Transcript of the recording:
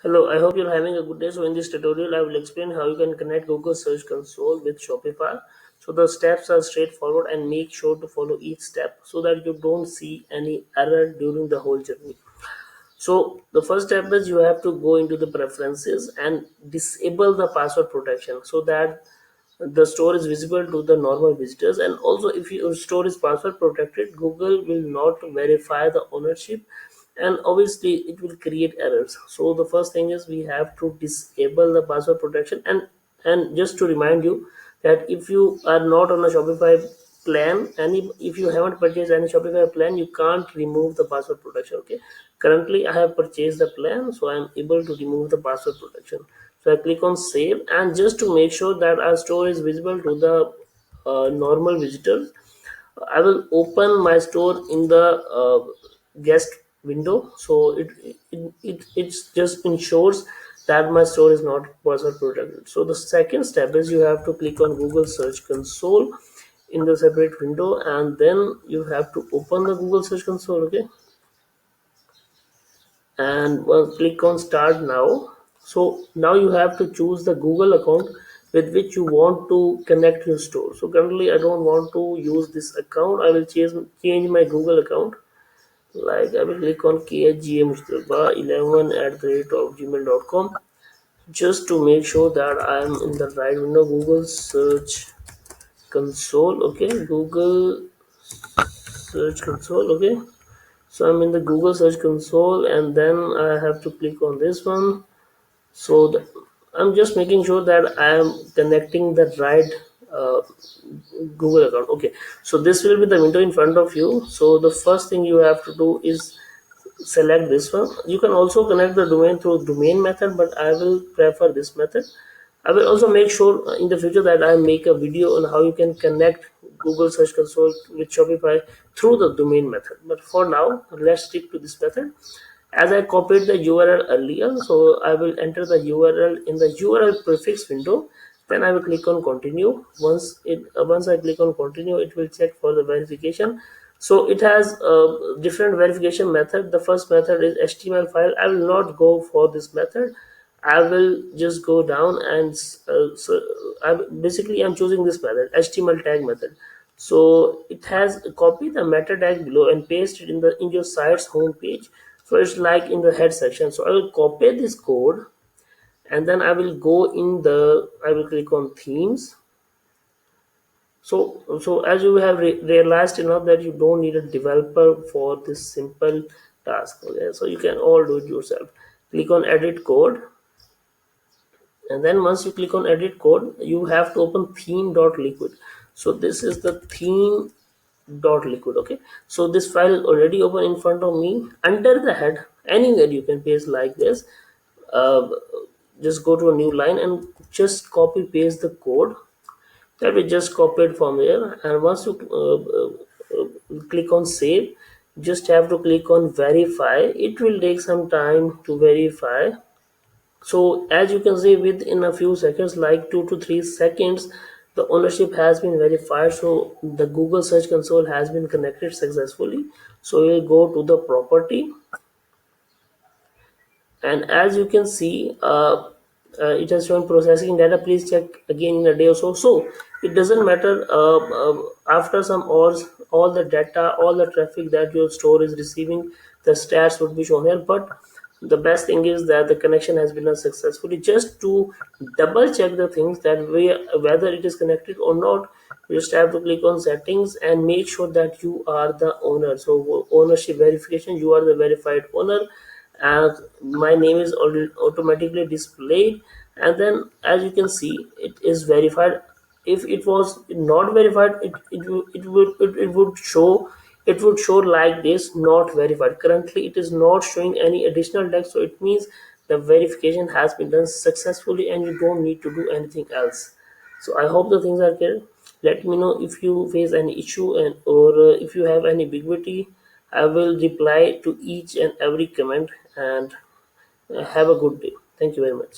Hello, I hope you're having a good day. So in this tutorial, I will explain how you can connect Google Search Console with Shopify. So the steps are straightforward and make sure to follow each step so that you don't see any error during the whole journey. So the first step is you have to go into the preferences and disable the password protection so that the store is visible to the normal visitors. And also, if your store is password protected, Google will not verify the ownership, and obviously it will create errors. So the first thing is we have to disable the password protection. And just to remind you that if you are not on a Shopify plan, and if you haven't purchased any Shopify plan, you can't remove the password protection. Okay, currently I have purchased the plan, so I'm able to remove the password protection. So I click on save, and just to make sure that our store is visible to the normal visitors, I will open my store in the guest window. So it just ensures that my store is not password protected. So the second step is you have to click on Google Search Console in the separate window, and then you have to open the Google Search Console. Okay, and click on Start Now. So now you have to choose the Google account with which you want to connect your store. So currently I don't want to use this account. I will change my Google account. Like I will click on khgmustaba11 at the rate of gmail.com, just to make sure that I am in the right window. Google Search Console. Okay, Google Search Console. Okay, so I'm in the Google Search Console, and then I have to click on this one. So I'm just making sure that I am connecting the right uh, Google account. Okay, so this will be the window in front of you. So the first thing you have to do is select this one. You can also connect the domain through domain method, but I will prefer this method. I will also make sure in the future that I make a video on how you can connect Google Search Console with Shopify through the domain method. But for now, let's stick to this method. As I copied the URL earlier, so I will enter the URL in the URL prefix window. Then I will click on continue. Once I click on continue, it will check for the verification. So it has a different verification method. The first method is HTML file. I will not go for this method. I will just go down and basically I'm choosing this method, HTML tag method. So it has copy the meta tag below and paste it in your site's home page. So it's like in the head section. So I will copy this code, and then I will click on themes. So as you have realized enough that you don't need a developer for this simple task. Okay, so you can all do it yourself. Click on edit code, and then once you click on edit code, you have to open theme.liquid. So this is the theme.liquid. Okay, so this file is already open in front of me. Under the head, anywhere you can paste like this. uh, just go to a new line and just copy paste the code that we just copied from here. And once you click on save, just have to click on verify. It will take some time to verify. So as you can see, within a few seconds, like 2 to 3 seconds, the ownership has been verified. So the Google Search Console has been connected successfully. So we'll go to the property, and as you can see, it has shown processing data. Please check again in a day or so. So it doesn't matter, after some hours, all the data, all the traffic that your store is receiving, the stats would be shown here. But the best thing is that the connection has been done successfully. Just to double check the things that whether it is connected or not, you just have to click on settings and make sure that you are the owner. So ownership verification, you are the verified owner, and my name is already automatically displayed. And then as you can see, it is verified. If it was not verified, it would show like this, not verified. Currently it is not showing any additional text, so it means the verification has been done successfully and you don't need to do anything else. So I hope the things are clear. Let me know if you face any issue, and or if you have any ambiguity. I will reply to each and every comment. And have a good day. Thank you very much.